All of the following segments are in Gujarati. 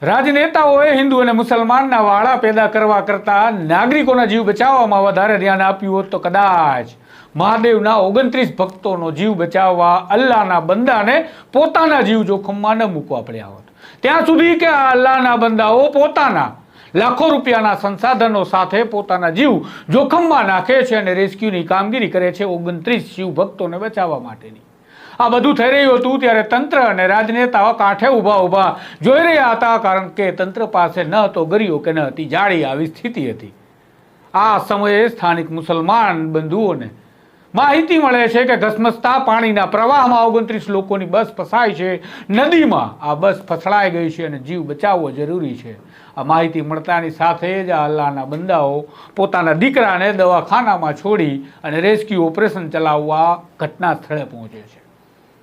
રાજનેતાઓએ હિન્દુ અને મુસલમાનના વાળા પેદા કરવા કરતાં નાગરિકોના જીવ બચાવવામાં વધારે ધ્યાન આપ્યું હોત તો કદાચ મહાદેવના 29 ભક્તોનો જીવ બચાવવા અલ્લાહના બંદાને પોતાના જીવ જોખમમાં ન મૂકવા પડ્યા હોત. ત્યાં સુધી કે આ અલ્લાહના બંદાઓ પોતાના લાખો રૂપિયાના સંસાધનો સાથે પોતાના જીવ જોખમમાં નાખે છે અને રેસ્ક્યુની કામગીરી કરે છે 29 શિવ ભક્તોને બચાવવા માટેની. આ બધું થઈ રહ્યું હતું ત્યારે તંત્ર અને રાજનેતાઓ કાંઠે ઊભા જોઈ રહ્યા હતા, કારણ કે તંત્ર પાસે ન તો ગરીઓ કે ન હતી જાળી આવી સ્થિતિ હતી. આ સમયે સ્થાનિક મુસલમાન બંધુઓને માહિતી મળે છે કે ઘસમસતા પાણીના પ્રવાહમાં 29 લોકોની બસ ફસાઈ છે. નદીમાં આ બસ ફસડાઈ ગઈ છે અને જીવ બચાવવો જરૂરી છે. આ માહિતી મળતાની સાથે જ આ અલ્લાહના બંદાઓ પોતાના દીકરાને દવાખાનામાં છોડી અને રેસ્ક્યુ ઓપરેશન ચલાવવા ઘટના સ્થળે પહોંચે છે.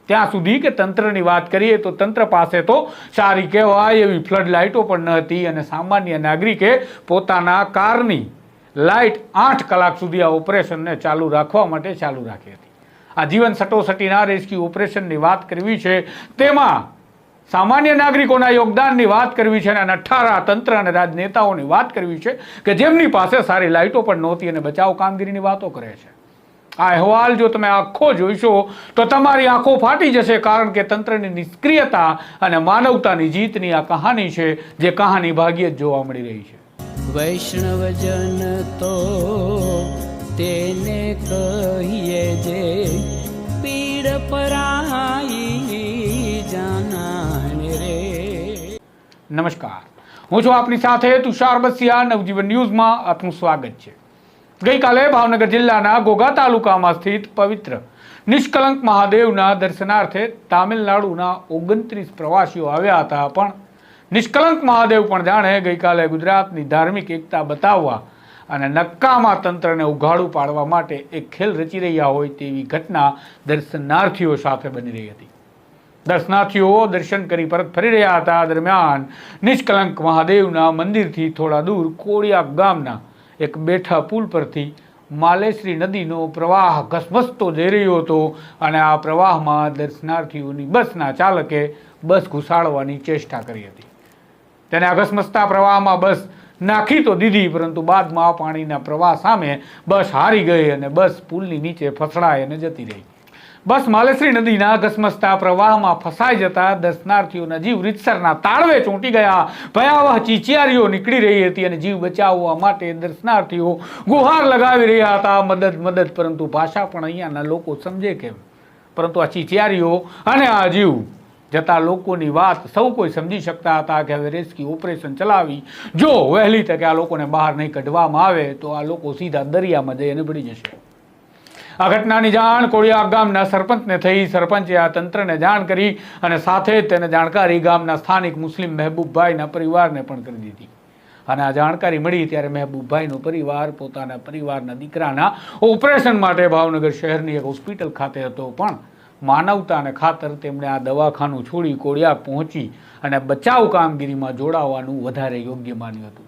ત્યાં સુધી કે તંત્રની વાત કરીએ તો તંત્ર પાસે તો સારી કહેવાય એવી ફ્લડ લાઇટો પણ ન હતી અને સામાન્ય નાગરિકે પોતાના કારની લાઇટ 8 કલાક સુધી આ ઓપરેશનને ચાલુ રાખવા માટે ચાલુ રાખી હતી. આ જીવન સટોસટીના રેસ્ક્યુ ઓપરેશનની વાત કરવી છે, તેમાં સામાન્ય નાગરિકોના યોગદાનની વાત કરવી છે અને નઠ્ઠારા તંત્ર અને રાજનેતાઓની વાત કરવી છે કે જેમની પાસે સારી લાઇટો પણ નહોતી અને બચાવ કામગીરીની વાતો કરે છે. આ અહેવાલ જો તમે આખો જોઈશો તો તમારી આંખો ફાટી જશે, કારણ કે તંત્રની નિષ્ક્રિયતા અને માનવતાની જીતની આ કહાની છે, જે કહાની ભાગ્યે જ જોવા મળી રહી છે. વૈષ્ણવજન તો તેને કહીએ જે પીડ પરાઈ જાનાને રે. નમસ્કાર, હું છું આપની સાથે તુષાર બસિયા. નવજીવન ન્યૂઝમાં આપનું સ્વાગત છે. ગઈકાલે ભાવનગર જિલ્લાના ઘોઘા તાલુકામાં સ્થિત પવિત્ર નિષ્કલંક મહાદેવના દર્શનાર્થે તામિલનાડુના 29 પ્રવાસીઓ આવ્યા હતા. પણ નિષ્કલંક મહાદેવ પણ જાણે ગઈકાલે ગુજરાતની ધાર્મિક એકતા બતાવવા અને નક્કામાં તંત્રને ઉઘાડું પાડવા માટે એક ખેલ રચી રહ્યા હોય તેવી ઘટના દર્શનાર્થીઓ સાથે બની રહી હતી. દર્શનાર્થીઓ દર્શન કરી પરત ફરી રહ્યા હતા. દરમિયાન નિષ્કલંક મહાદેવના મંદિરથી થોડા દૂર કોળિયા ગામના એક બેઠા પુલ પરથી માલેશ્રી નદીનો પ્રવાહ ઘસમસતો જઈ રહ્યો હતો અને આ પ્રવાહમાં દર્શનાર્થીઓની બસના ચાલકે બસ ઘુસાડવાની ચેષ્ટા કરી હતી. તેને ઘસમસતા પ્રવાહમાં બસ નાખી તો દીધી, પરંતુ બાદમાં પાણીના પ્રવાહ સામે બસ હારી ગઈ અને બસ પુલની નીચે ફસડાઈ અને જતી રહી. બસ માલેશ્રી નદીના ઘસમસતા પ્રવાહમાં ફસાઈ જતા દર્શનાર્થીઓના જીવ રીતસરના તાળવે ચોંટી ગયા. ભયાવહ ચીચિયારીઓ નીકળી રહી હતી અને જીવ બચાવવા માટે દર્શનાર્થીઓ ગુહાર લગાવી રહ્યા હતા, મદદ મદદ. પરંતુ ભાષા પણ અહીંયાના લોકો સમજે કેમ? પરંતુ આ ચીચિયારીઓ અને આ જીવ જતા લોકોની વાત સૌ કોઈ સમજી શકતા હતા કે હવે રેસ્ક્યુ ઓપરેશન ચલાવી જો વહેલી તકે આ લોકોને બહાર નહીં કાઢવામાં આવે તો આ લોકો સીધા દરિયામાં જઈને પડી જશે. આ ઘટનાની જાણ કોળિયા ગામના સરપંચને થઈ. સરપંચે આ તંત્રને જાણ કરી અને સાથે જ તેને જાણકારી ગામના સ્થાનિક મુસ્લિમ મહેબૂબભાઈના પરિવારને પણ કરી દીધી. અને આ જાણકારી મળી ત્યારે મહેબૂબભાઈનો પરિવાર પોતાના પરિવારના દીકરાના ઓપરેશન માટે ભાવનગર શહેરની એક હોસ્પિટલ ખાતે હતો. પણ માનવતાને ખાતર તેમણે આ દવાખાનું છોડી કોળિયા પહોંચી અને બચાવ કામગીરીમાં જોડાવાનું વધારે યોગ્ય માન્યું હતું.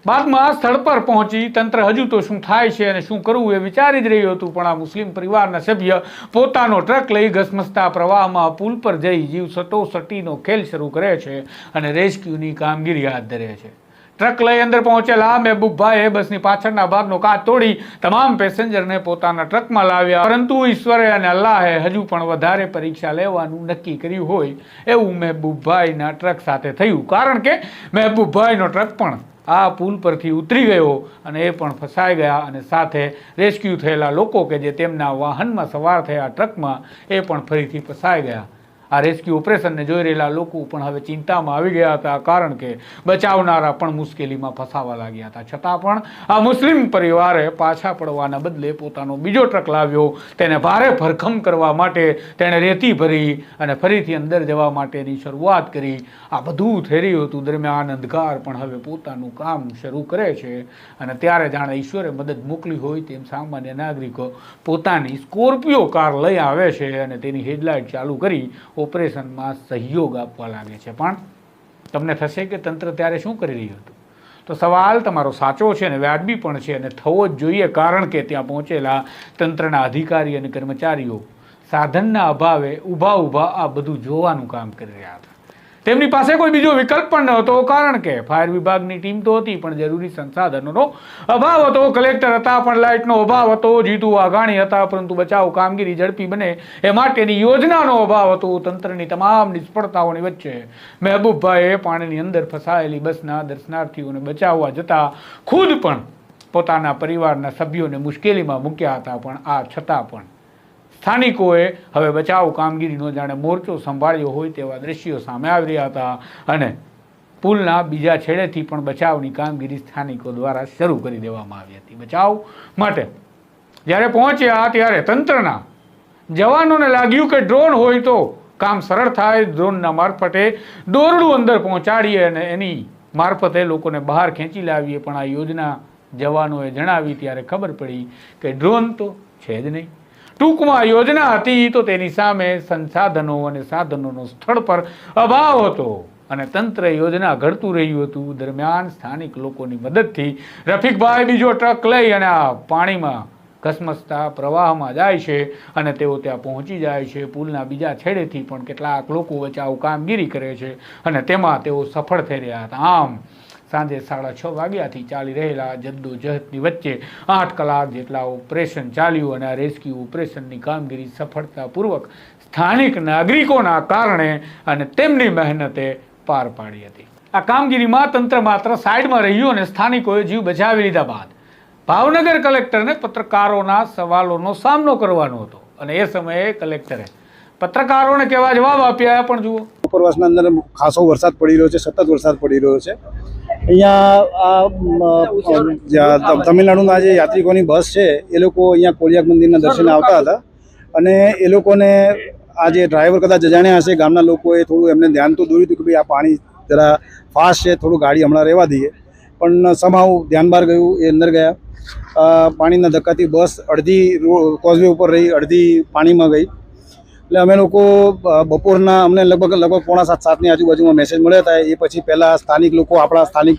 બાદમાં સ્થળ પર પહોંચી તંત્ર હજુ તો શું થાય છે અને શું કરવું એ વિચારી જ રહ્યું હતું. પણ આ મુસ્લિમ પરિવારના સભ્ય પોતાનો ટ્રક લઈ ઘસમસતા પ્રવાહમાં પુલ પર જઈ જીવ સટોસટીનો ખેલ શરૂ કરે છે અને રેસ્ક્યુની કામગીરી હાથ ધરે છે. ટ્રક લઈ અંદર પહોંચેલા મહેબૂબભાઈએ બસની પાછળના ભાગનો કાચ તોડી તમામ પેસેન્જરને પોતાના ટ્રકમાં લાવ્યા. પરંતુ ઈશ્વરે અને અલ્લાહે હજુ પણ વધારે પરીક્ષા લેવાનું નક્કી કર્યું હોય એવું મહેબૂબભાઈના ટ્રક સાથે થયું, કારણ કે મહેબૂબભાઈનો ટ્રક પણ આ પુલ પરથી ઉતરી ગયો અને એ પણ ફસાઈ ગયા અને સાથે રેસ્ક્યુ થયેલા લોકો કે જે તેમના વાહનમાં સવાર થયા ટ્રકમાં એ પણ ફરીથી ફસાઈ ગયા. આ રેસ્ક્યુ ઓપરેશનને જોઈ રહેલા લોકો પણ હવે ચિંતામાં આવી ગયા હતા, કારણ કે બચાવનારા પણ મુશ્કેલીમાં ફસાવા લાગ્યા હતા. છતાં પણ આ મુસ્લિમ પરિવારે પાછા પડવાના બદલે પોતાનો બીજો ટ્રક લાવ્યો. તેને ભારે ભરખમ કરવા માટે તેણે રેતી ભરી અને ફરીથી અંદર જવા માટેની શરૂઆત કરી. આ બધું થઈ રહ્યું હતું. દરમિયાન અંધકાર પણ હવે પોતાનું કામ શરૂ કરે છે અને ત્યારે જાણે ઈશ્વરે મદદ મોકલી હોય તેમ સામાન્ય નાગરિકો પોતાની સ્કોર્પિયો કાર લઈ આવે છે અને તેની હેડલાઇટ ચાલુ કરી ઓપરેશનમાં સહયોગ આપવા લાગે છે. પણ તમને થશે કે તંત્ર ત્યારે શું કરી રહ્યું હતું? તો સવાલ તમારો સાચો છે અને વ્યાજબી પણ છે અને થવો જ જોઈએ, કારણ કે ત્યાં પહોંચેલા તંત્રના અધિકારી અને કર્મચારીઓ સાધનના અભાવે ઊભા આ બધું જોવાનું કામ કરી રહ્યા હતા. તેમની પાસે કોઈ બીજો વિકલ્પ પણ ન હતો, કારણ કે ફાયર વિભાગની ટીમ તો હતી પણ જરૂરી સંસાધનોનો અભાવ હતો. કલેક્ટર હતા પણ લાઇટનો અભાવ હતો. જીતુ વાઘાણી હતા પરંતુ બચાવ કામગીરી ઝડપી બને એ માટેની યોજનાનો અભાવ હતો. તંત્રની તમામ નિષ્ફળતાઓની વચ્ચે મહેબૂબભાઈએ પાણીની અંદર ફસાયેલી બસના દર્શનાર્થીઓને બચાવવા જતા ખુદ પણ પોતાના પરિવારના સભ્યોને મુશ્કેલીમાં મૂક્યા હતા. પણ આ છતાં પણ સ્થાનિકોએ હવે બચાવ કામગીરીનો જાણે મોરચો સંભાળ્યો હોય તેવા દ્રશ્યો સામે આવી રહ્યા હતા અને પુલના બીજા છેડેથી પણ બચાવની કામગીરી સ્થાનિકો દ્વારા શરૂ કરી દેવામાં આવી હતી. બચાવ માટે જ્યારે પહોંચ્યા ત્યારે તંત્રના જવાનોને લાગ્યું કે ડ્રોન હોય તો કામ સરળ થાય. ડ્રોનના મારફતે દોરડું અંદર પહોંચાડીએ અને એની મારફતે લોકોને બહાર ખેંચી લાવીએ. પણ આ યોજના જવાનોએ જણાવી ત્યારે ખબર પડી કે ડ્રોન તો છે જ નહીં. ટૂંકમાં યોજના હતી તો તેની સામે સંસાધનો અને સાધનોનો સ્થળ પર અભાવ હતો અને તંત્ર યોજના ઘડતું રહ્યું હતું. દરમિયાન સ્થાનિક લોકોની મદદથી રફીકભાઈ બીજો ટ્રક લઈ અને આ પાણીમાં ઘસમસતા પ્રવાહમાં જાય છે અને તેઓ ત્યાં પહોંચી જાય છે. પુલના બીજા છેડેથી પણ કેટલાક લોકો બચાવ કામગીરી કરે છે અને તેમાં તેઓ સફળ થઈ રહ્યા હતા. આમ સાંજે 6:30 વાગ્યાથી ચાલી રહેલા જદ્દોજહદની વચ્ચે 8 કલાક જેટલા ઓપરેશન ચાલ્યું અને આ રેસ્ક્યુ ઓપરેશનની કામગીરી સફળતાપૂર્વક સ્થાનિક નાગરિકોના કારણે અને તેમની મહેનતે પાર પાડી હતી. આ કામગીરીમાં તંત્ર માત્ર સાઈડમાં રહ્યું અને સ્થાનિકોએ જીવ બચાવી લીધા બાદ ભાવનગર કલેક્ટરને પત્રકારોના સવાલોનો સામનો કરવાનો હતો અને એ સમયે કલેક્ટરે પત્રકારોને કેવા જવાબ આપ્યા પણ જુઓ. ઉપરવાસના અંદર ખાસો વરસાદ પડી રહ્યો છે, સતત વરસાદ પડી રહ્યો છે. અહીંયા તમિલનાડુના જે યાત્રિકોની બસ છે એ લોકો અહીંયા કોળિયાક મંદિરના દર્શને આવતા હતા અને એ લોકોને આ જે ડ્રાઈવર કદાચ અજાણ્યા હશે, ગામના લોકોએ થોડું એમને ધ્યાન તો દોર્યું હતું કે ભાઈ આ પાણી જરા ફાસ્ટ છે, થોડું ગાડી હમણાં રહેવા દઈએ. પણ સમાવ ધ્યાન બહાર ગયું, એ અંદર ગયા. પાણીના ધક્કાથી બસ અડધી કોઝવે ઉપર રહી, અડધી પાણીમાં ગઈ. એટલે અમે લોકો બપોરના અમને લગભગ 6:45-7ની આજુબાજુમાં મેસેજ મળ્યા હતા. એ પછી પહેલાં સ્થાનિક લોકો, આપણા સ્થાનિક